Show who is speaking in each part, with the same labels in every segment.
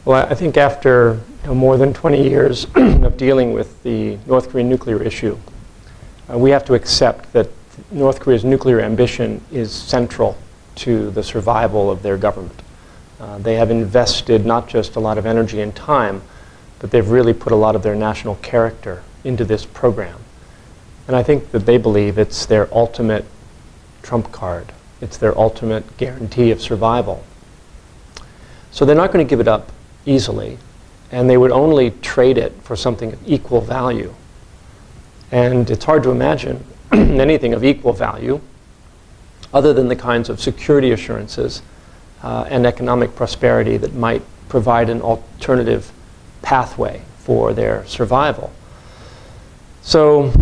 Speaker 1: Well, I think after more than 20 years of dealing with the North Korean nuclear issue, we have to accept that North Korea's nuclear ambition is central to the survival of their government. They have invested not just a lot of energy and time, but they've really put a lot of their national character into this program. And I think that they believe it's their ultimate trump card. It's their ultimate guarantee of survival. So they're not going to give it up easily, and they would only trade it for something of equal value. And it's hard to imagine anything of equal value other than the kinds of security assurances and economic prosperity that might provide an alternative pathway for their survival. So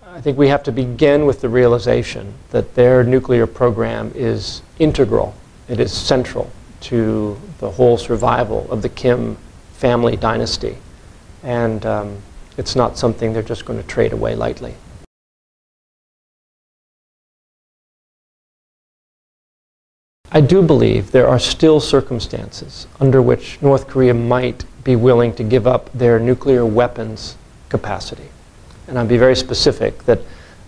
Speaker 1: I think we have to begin with the realization that their nuclear program is integral. It is central to the whole survival of the Kim family dynasty. And it's not something they're just going to trade away lightly. I do believe there are still circumstances under which North Korea might be willing to give up their nuclear weapons capacity. And I'll be very specific that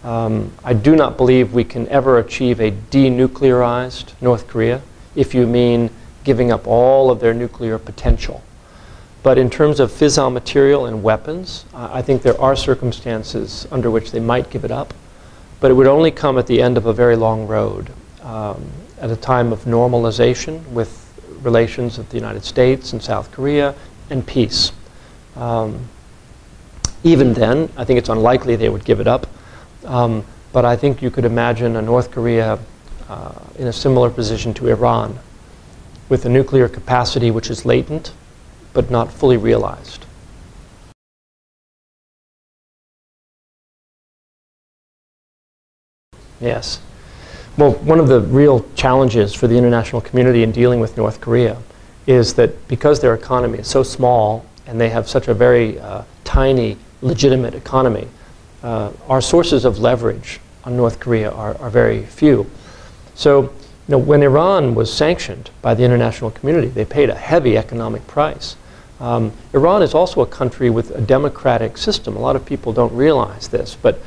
Speaker 1: I do not believe we can ever achieve a denuclearized North Korea if you mean giving up all of their nuclear potential. But in terms of fissile material and weapons, I think there are circumstances under which they might give it up, but it would only come at the end of a very long road, at a time of normalization with relations with the United States and South Korea and peace. Even then, I think it's unlikely they would give it up, but I think you could imagine a North Korea in a similar position to Iran, with a nuclear capacity which is latent but not fully realized. Yes. Well, one of the real challenges for the international community in dealing with North Korea is that because their economy is so small and they have such a very tiny, legitimate economy, our sources of leverage on North Korea are very few. So, when Iran was sanctioned by the international community, they paid a heavy economic price. Iran is also a country with a democratic system. A lot of people don't realize this, but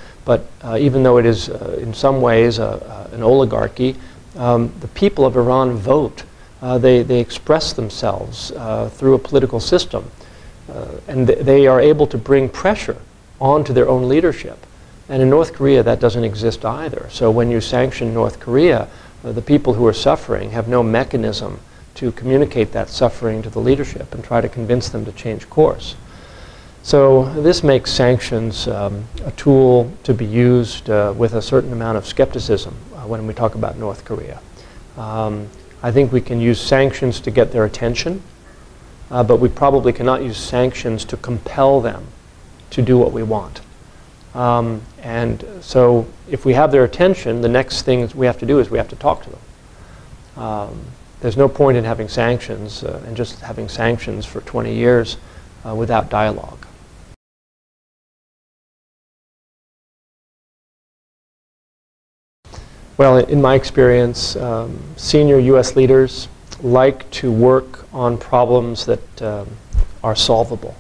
Speaker 1: even though it is in some ways an oligarchy, the people of Iran vote. They express themselves through a political system, and they are able to bring pressure onto their own leadership. And in North Korea, that doesn't exist either. So when you sanction North Korea, the people who are suffering have no mechanism to communicate that suffering to the leadership and try to convince them to change course. So this makes sanctions a tool to be used with a certain amount of skepticism when we talk about North Korea. I think we can use sanctions to get their attention, but we probably cannot use sanctions to compel them to do what we want. And so if we have their attention, the next thing we have to do is we have to talk to them. There's no point in having sanctions and just having sanctions for 20 years without dialogue. Well, in my experience, senior U.S. leaders like to work on problems that are solvable.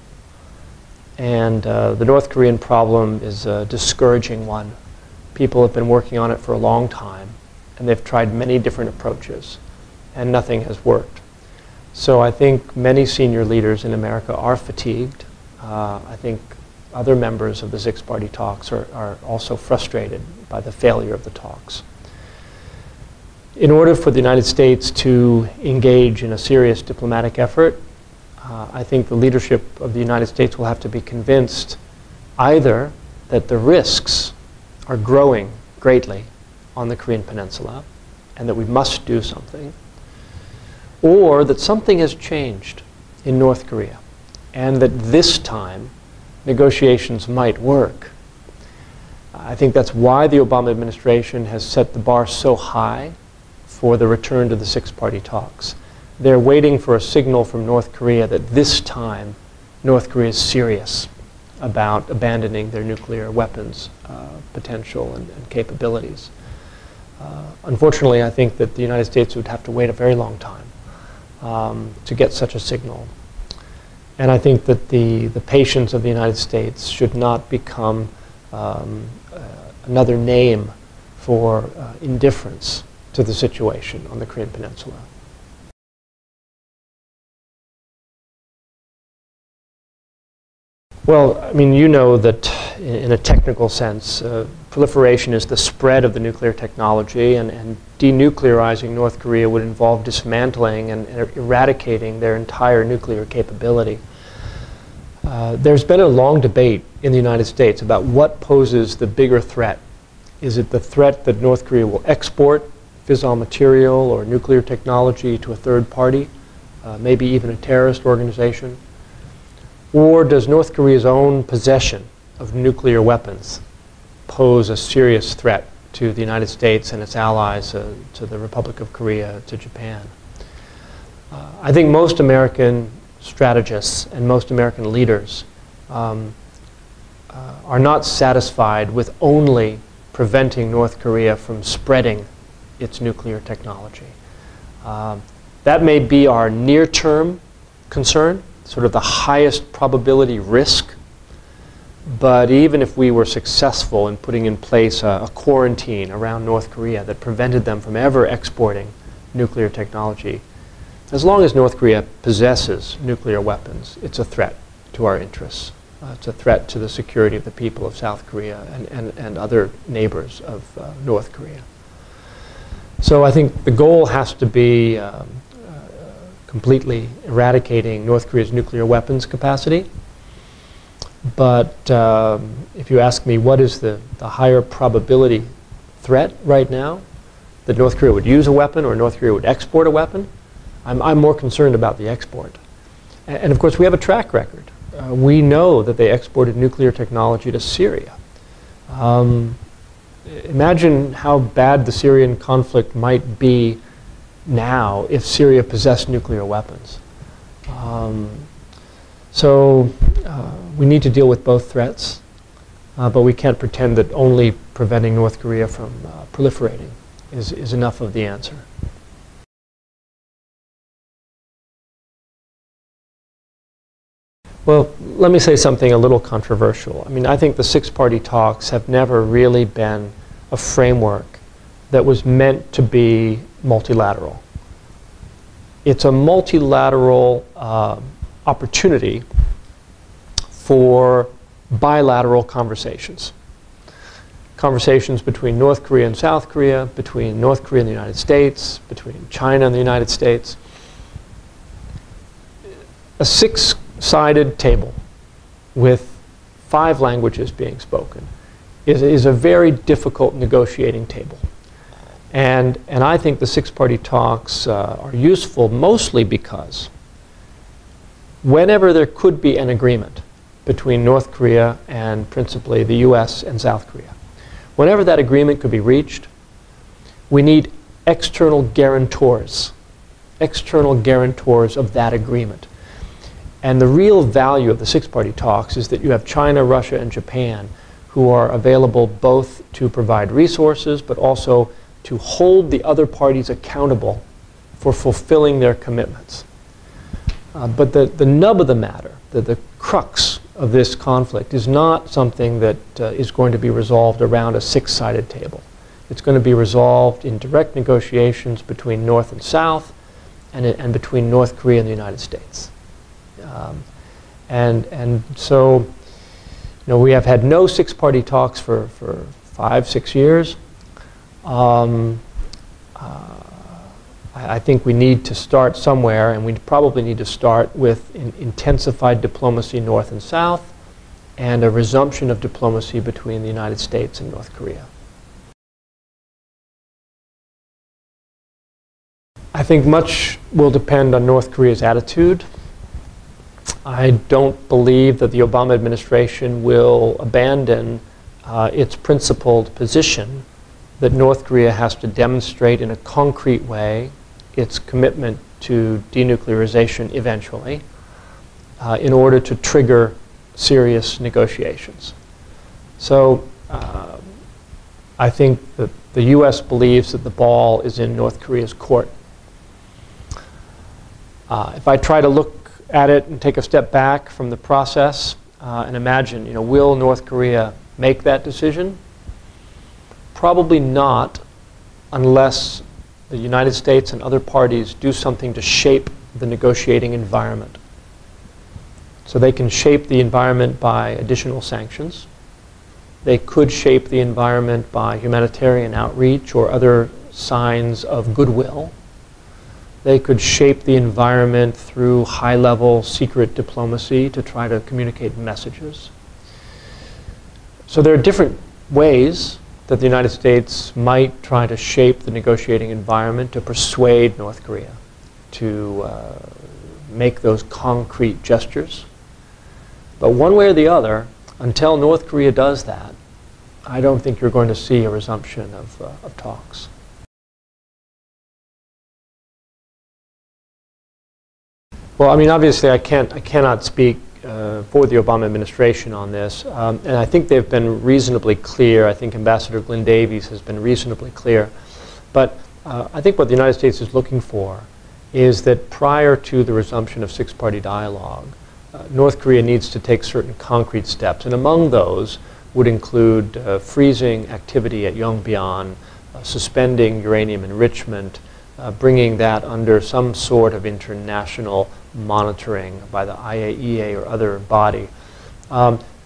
Speaker 1: And the North Korean problem is a discouraging one. People have been working on it for a long time, and they've tried many different approaches, and nothing has worked. So I think many senior leaders in America are fatigued. I think other members of the six-party talks are also frustrated by the failure of the talks. In order for the United States to engage in a serious diplomatic effort, I think the leadership of the United States will have to be convinced either that the risks are growing greatly on the Korean Peninsula and that we must do something, or that something has changed in North Korea and that this time negotiations might work. I think that's why the Obama administration has set the bar so high for the return to the six-party talks. They're waiting for a signal from North Korea that this time North Korea is serious about abandoning their nuclear weapons potential and capabilities. Unfortunately, I think that the United States would have to wait a very long time to get such a signal. And I think that the patience of the United States should not become another name for indifference to the situation on the Korean Peninsula. Well, I mean, you know that in a technical sense, proliferation is the spread of the nuclear technology, and denuclearizing North Korea would involve dismantling and eradicating their entire nuclear capability. There's been a long debate in the United States about what poses the bigger threat. Is it the threat that North Korea will export fissile material or nuclear technology to a third party, maybe even a terrorist organization? Or does North Korea's own possession of nuclear weapons pose a serious threat to the United States and its allies, to the Republic of Korea, to Japan? I think most American strategists and most American leaders are not satisfied with only preventing North Korea from spreading its nuclear technology. That may be our near-term concern, sort of the highest probability risk. But even if we were successful in putting in place a quarantine around North Korea that prevented them from ever exporting nuclear technology, as long as North Korea possesses nuclear weapons, it's a threat to our interests. It's a threat to the security of the people of South Korea and other neighbors of North Korea. So I think the goal has to be completely eradicating North Korea's nuclear weapons capacity. But if you ask me what is the higher probability threat right now, that North Korea would use a weapon or North Korea would export a weapon, I'm more concerned about the export. And of course we have a track record. We know that they exported nuclear technology to Syria. Imagine how bad the Syrian conflict might be now if Syria possessed nuclear weapons. So we need to deal with both threats, but we can't pretend that only preventing North Korea from proliferating is enough of the answer. Well, let me say something a little controversial. I mean, I think the six-party talks have never really been a framework that was meant to be multilateral. It's a multilateral opportunity for bilateral conversations. Conversations between North Korea and South Korea, between North Korea and the United States, between China and the United States. A six-sided table with 5 languages being spoken is a very difficult negotiating table. And I think the six-party talks are useful mostly because whenever there could be an agreement between North Korea and principally the U.S. and South Korea, whenever that agreement could be reached, we need external guarantors of that agreement. And the real value of the six-party talks is that you have China, Russia, and Japan who are available both to provide resources but also to hold the other parties accountable for fulfilling their commitments. But the nub of the matter, the crux of this conflict is not something that is going to be resolved around a six-sided table. It's going to be resolved in direct negotiations between North and South and between North Korea and the United States. And so, you know, we have had no six-party talks for 5-6 years. I think we need to start somewhere, and we probably need to start with intensified diplomacy North and South and a resumption of diplomacy between the United States and North Korea. I think much will depend on North Korea's attitude. I don't believe that the Obama administration will abandon its principled position that North Korea has to demonstrate in a concrete way its commitment to denuclearization eventually in order to trigger serious negotiations. So I think that the U.S. believes that the ball is in North Korea's court. If I try to look at it and take a step back from the process and imagine, will North Korea make that decision? Probably not, unless the United States and other parties do something to shape the negotiating environment. So they can shape the environment by additional sanctions. They could shape the environment by humanitarian outreach or other signs of goodwill. They could shape the environment through high-level secret diplomacy to try to communicate messages. So there are different ways that the United States might try to shape the negotiating environment to persuade North Korea to make those concrete gestures. But one way or the other, until North Korea does that, I don't think you're going to see a resumption of talks. Well, I mean, obviously, I cannot speak for the Obama administration on this, and I think they've been reasonably clear. I think Ambassador Glyn Davies has been reasonably clear. But I think what the United States is looking for is that prior to the resumption of six-party dialogue, North Korea needs to take certain concrete steps, and among those would include freezing activity at Yongbyon, suspending uranium enrichment, bringing that under some sort of international monitoring by the IAEA or other body,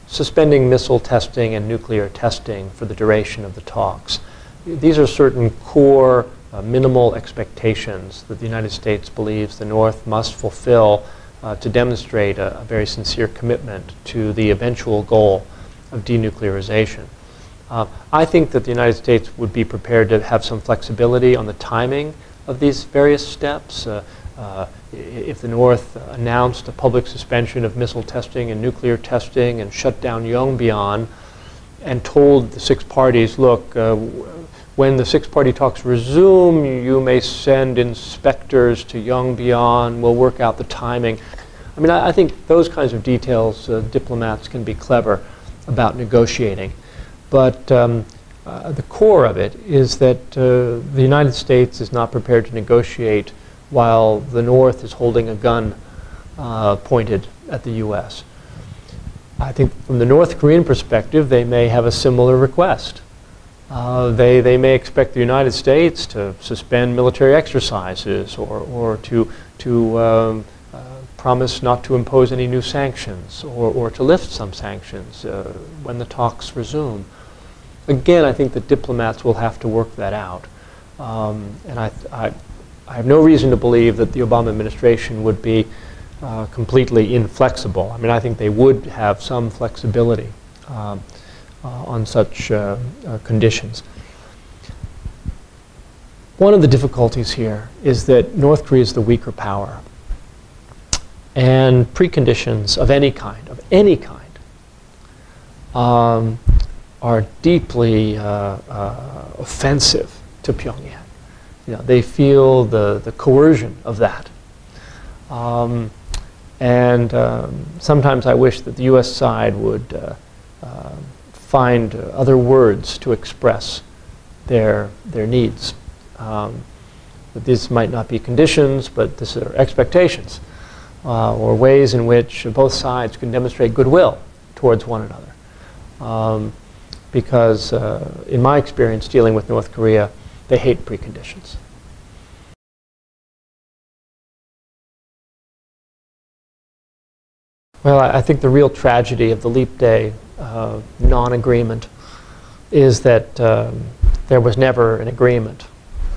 Speaker 1: suspending missile testing and nuclear testing for the duration of the talks. These are certain core minimal expectations that the United States believes the North must fulfill to demonstrate a very sincere commitment to the eventual goal of denuclearization. I think that the United States would be prepared to have some flexibility on the timing of these various steps. If the North announced a public suspension of missile testing and nuclear testing and shut down Yongbyon and told the six parties, look, when the six-party talks resume, you may send inspectors to Yongbyon, we'll work out the timing. I mean, I think those kinds of details, diplomats can be clever about negotiating. But the core of it is that the United States is not prepared to negotiate while the North is holding a gun pointed at the U.S. I think from the North Korean perspective, they may have a similar request. They may expect the United States to suspend military exercises or to promise not to impose any new sanctions or to lift some sanctions when the talks resume. Again, I think the diplomats will have to work that out. And I have no reason to believe that the Obama administration would be completely inflexible. I mean, I think they would have some flexibility on such conditions. One of the difficulties here is that North Korea is the weaker power. And preconditions of any kind, are deeply offensive to Pyongyang. They feel the coercion of that. Sometimes I wish that the U.S. side would find other words to express their needs. That these might not be conditions, but these are expectations, or ways in which both sides can demonstrate goodwill towards one another. Because in my experience dealing with North Korea, they hate preconditions. Well, I think the real tragedy of the Leap Day non-agreement is that there was never an agreement.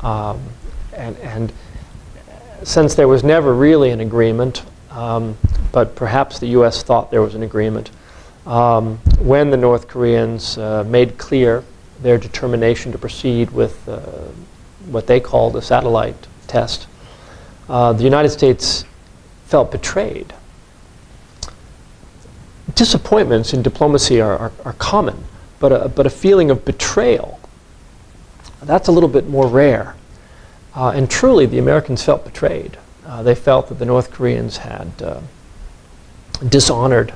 Speaker 1: And since there was never really an agreement, but perhaps the U.S. thought there was an agreement, when the North Koreans made clear their determination to proceed with what they called a satellite test, the United States felt betrayed. Disappointments in diplomacy are common, but a feeling of betrayal, that's a little bit more rare. And truly, the Americans felt betrayed. They felt that the North Koreans had dishonored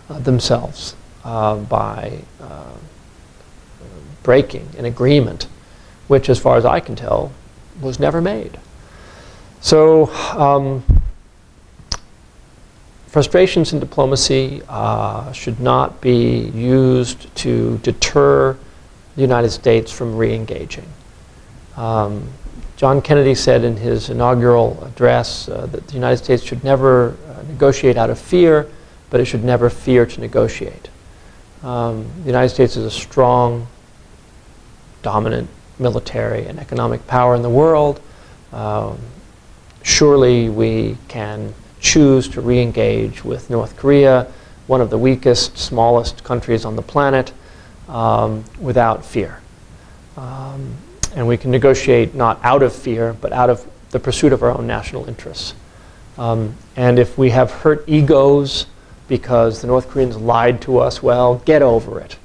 Speaker 1: themselves by breaking an agreement, which, as far as I can tell, was never made. So frustrations in diplomacy should not be used to deter the United States from re-engaging. John Kennedy said in his inaugural address that the United States should never negotiate out of fear, but it should never fear to negotiate. The United States is a strong, dominant military and economic power in the world. Surely we can choose to re-engage with North Korea, one of the weakest, smallest countries on the planet, without fear. And we can negotiate not out of fear, but out of the pursuit of our own national interests. And if we have hurt egos because the North Koreans lied to us, well, get over it.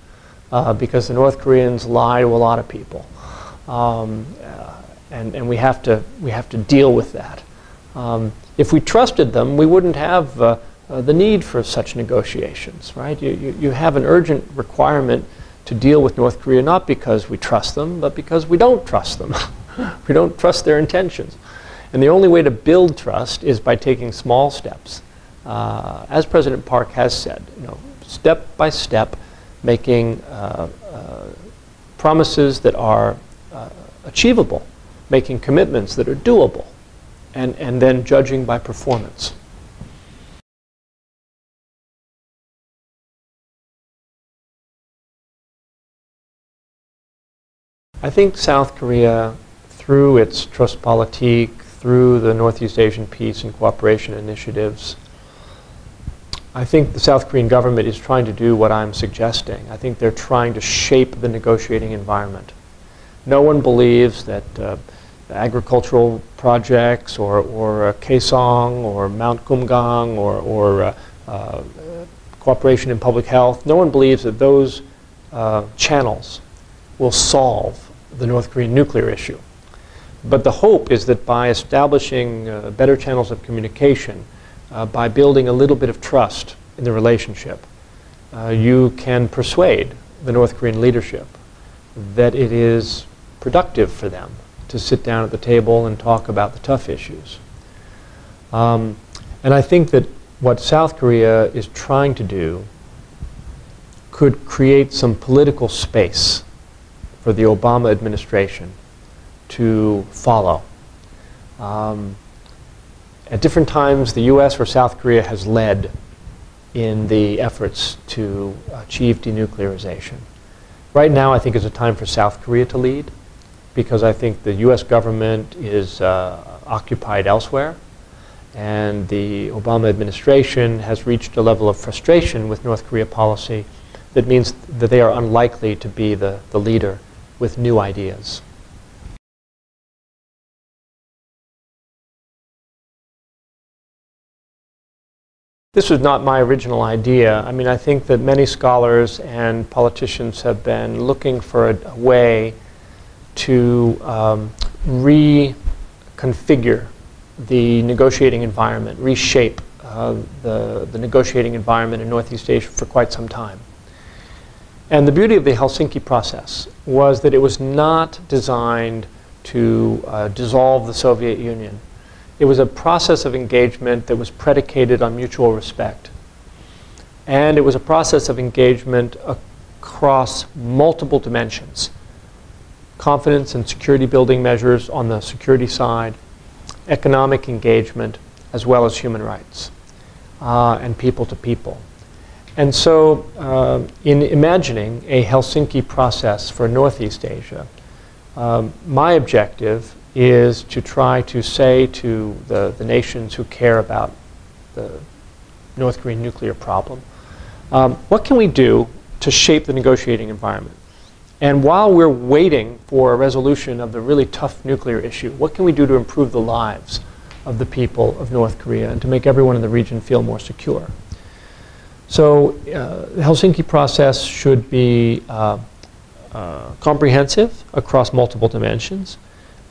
Speaker 1: Because the North Koreans lie to a lot of people. And we have to deal with that. If we trusted them, we wouldn't have the need for such negotiations, right? You have an urgent requirement to deal with North Korea, not because we trust them, but because we don't trust them. We don't trust their intentions. And the only way to build trust is by taking small steps. As President Park has said, step by step, making promises that are achievable, making commitments that are doable, and then judging by performance. I think South Korea, through its trustpolitik, through the Northeast Asian Peace and Cooperation Initiatives, I think the South Korean government is trying to do what I'm suggesting. I think they're trying to shape the negotiating environment. No one believes that agricultural projects or Kaesong or Mount Kumgang or cooperation in public health, no one believes that those channels will solve the North Korean nuclear issue. But the hope is that by establishing better channels of communication, by building a little bit of trust in the relationship, you can persuade the North Korean leadership that it is productive for them to sit down at the table and talk about the tough issues. And I think that what South Korea is trying to do could create some political space for the Obama administration to follow. At different times, the U.S. or South Korea has led in the efforts to achieve denuclearization. Right now, I think is a time for South Korea to lead, because I think the U.S. government is occupied elsewhere, and the Obama administration has reached a level of frustration with North Korea policy that means that they are unlikely to be the leader with new ideas. This was not my original idea. I mean, I think that many scholars and politicians have been looking for a way to reconfigure the negotiating environment, reshape the negotiating environment in Northeast Asia for quite some time. And the beauty of the Helsinki process was that it was not designed to dissolve the Soviet Union. It was a process of engagement that was predicated on mutual respect. And it was a process of engagement across multiple dimensions. Confidence and security building measures on the security side, economic engagement, as well as human rights, and people to people. And so in imagining a Helsinki process for Northeast Asia, my objective is to try to say to the nations who care about the North Korean nuclear problem, what can we do to shape the negotiating environment? And while we're waiting for a resolution of the really tough nuclear issue, what can we do to improve the lives of the people of North Korea and to make everyone in the region feel more secure? So the Helsinki process should be comprehensive across multiple dimensions.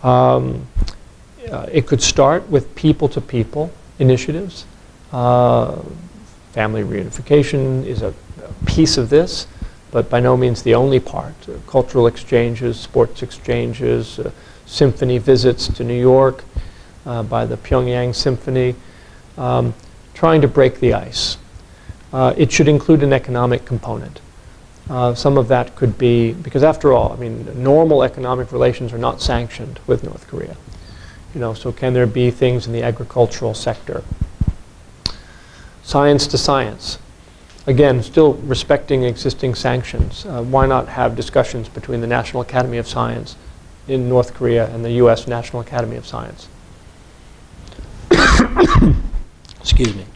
Speaker 1: It could start with people-to-people initiatives. Family reunification is a piece of this, but by no means the only part. Cultural exchanges, sports exchanges, symphony visits to New York by the Pyongyang Symphony. trying to break the ice. It should include an economic component. Some of that could be, because after all, I mean, normal economic relations are not sanctioned with North Korea. You know, so can there be things in the agricultural sector? Science to science. Again, still respecting existing sanctions. Why not have discussions between the National Academy of Science in North Korea and the U.S. National Academy of Science? Excuse me.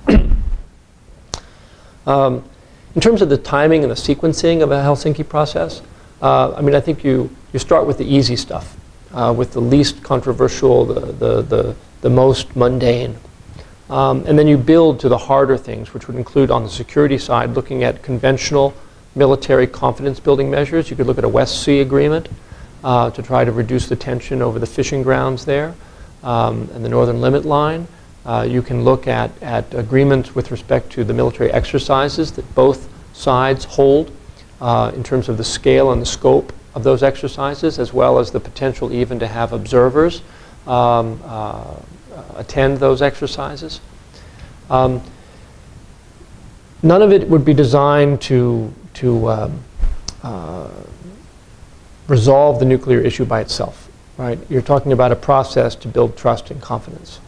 Speaker 1: In terms of the timing and the sequencing of a Helsinki process, I mean, I think you start with the easy stuff, with the least controversial, the most mundane. And then you build to the harder things, which would include on the security side, looking at conventional military confidence building measures. You could look at a West Sea agreement to try to reduce the tension over the fishing grounds there and the northern limit line. You can look at agreements with respect to the military exercises that both sides hold in terms of the scale and the scope of those exercises, as well as the potential even to have observers attend those exercises. None of it would be designed to resolve the nuclear issue by itself, right? You're talking about a process to build trust and confidence.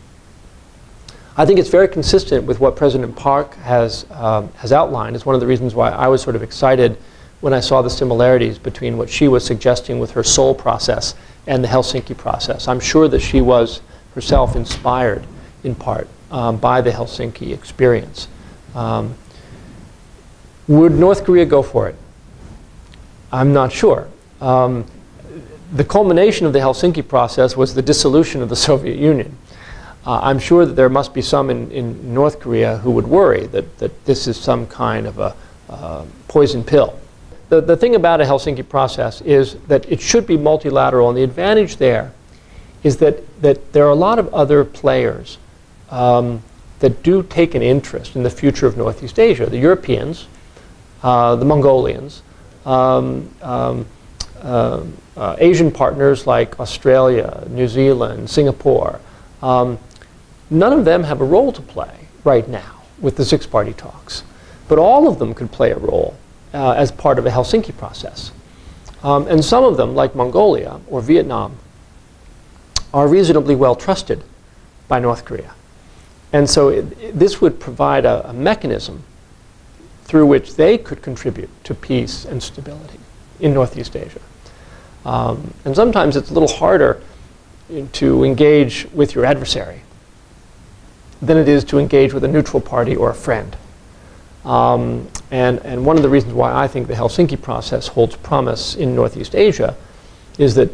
Speaker 1: I think it's very consistent with what President Park has outlined. It's one of the reasons why I was sort of excited when I saw the similarities between what she was suggesting with her Seoul process and the Helsinki process. I'm sure that she was herself inspired in part by the Helsinki experience. Would North Korea go for it? I'm not sure. The culmination of the Helsinki process was the dissolution of the Soviet Union. I'm sure that there must be some in North Korea who would worry that this is some kind of a poison pill. The thing about a Helsinki process is that it should be multilateral, and the advantage there is that there are a lot of other players that do take an interest in the future of Northeast Asia. The Europeans, the Mongolians, Asian partners like Australia, New Zealand, Singapore. None of them have a role to play right now with the six-party talks. But all of them could play a role as part of a Helsinki process. And some of them, like Mongolia or Vietnam, are reasonably well trusted by North Korea. And so this would provide a mechanism through which they could contribute to peace and stability in Northeast Asia. And sometimes it's a little harder to engage with your adversary than it is to engage with a neutral party or a friend. And one of the reasons why I think the Helsinki process holds promise in Northeast Asia is that,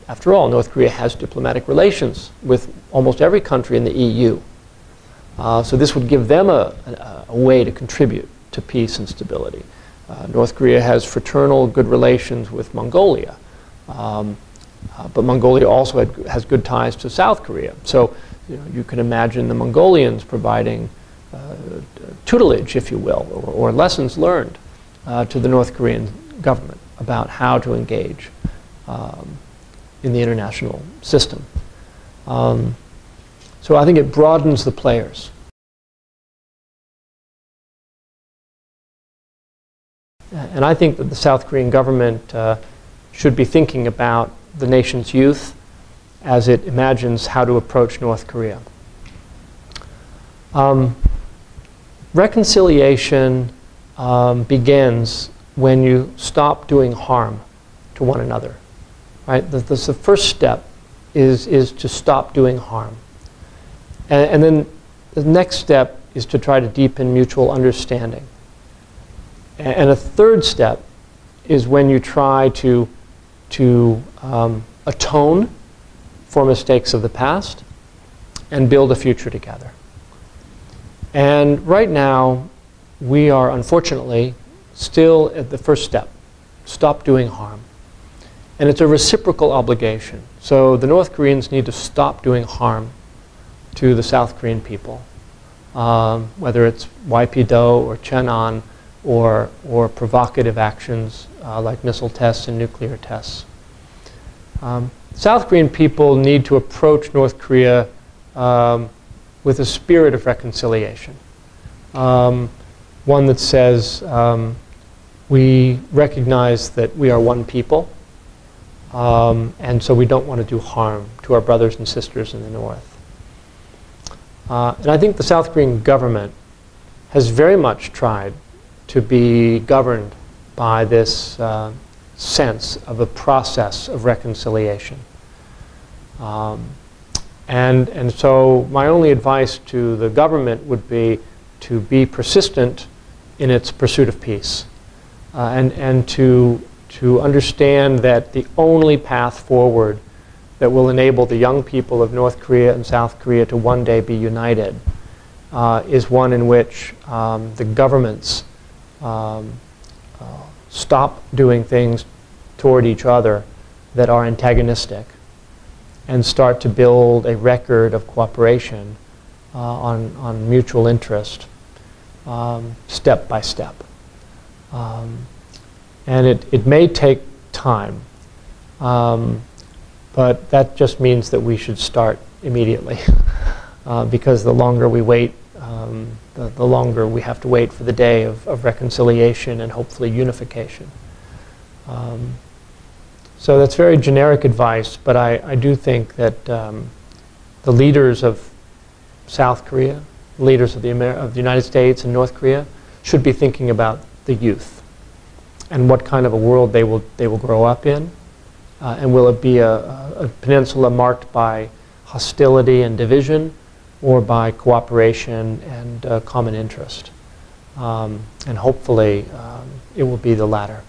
Speaker 1: after all, North Korea has diplomatic relations with almost every country in the EU. So this would give them a way to contribute to peace and stability. North Korea has fraternal good relations with Mongolia. But Mongolia also has good ties to South Korea. So you can imagine the Mongolians providing tutelage, if you will, or lessons learned to the North Korean government about how to engage in the international system. So I think it broadens the players. And I think that the South Korean government should be thinking about the nation's youth as it imagines how to approach North Korea. Reconciliation begins when you stop doing harm to one another. Right? The first step is to stop doing harm. And then the next step is to try to deepen mutual understanding. And a third step is when you try to atone for mistakes of the past and build a future together. And right now, we are unfortunately still at the first step, stop doing harm. And it's a reciprocal obligation. So the North Koreans need to stop doing harm to the South Korean people, whether it's Waipito or Cheonan or provocative actions like missile tests and nuclear tests. South Korean people need to approach North Korea with a spirit of reconciliation. One that says we recognize that we are one people, and so we don't want to do harm to our brothers and sisters in the North. And I think the South Korean government has very much tried to be governed by this sense of a process of reconciliation. And so my only advice to the government would be to be persistent in its pursuit of peace, and to understand that the only path forward that will enable the young people of North Korea and South Korea to one day be united is one in which the governments stop doing things toward each other that are antagonistic and start to build a record of cooperation on mutual interest, step by step. And it may take time, but that just means that we should start immediately, because the longer we wait, the longer we have to wait for the day of reconciliation and hopefully unification. So that's very generic advice, but I do think that the leaders of South Korea, leaders of the United States and North Korea, should be thinking about the youth and what kind of a world they will grow up in, and will it be a peninsula marked by hostility and division, or by cooperation and common interest. And hopefully it will be the latter.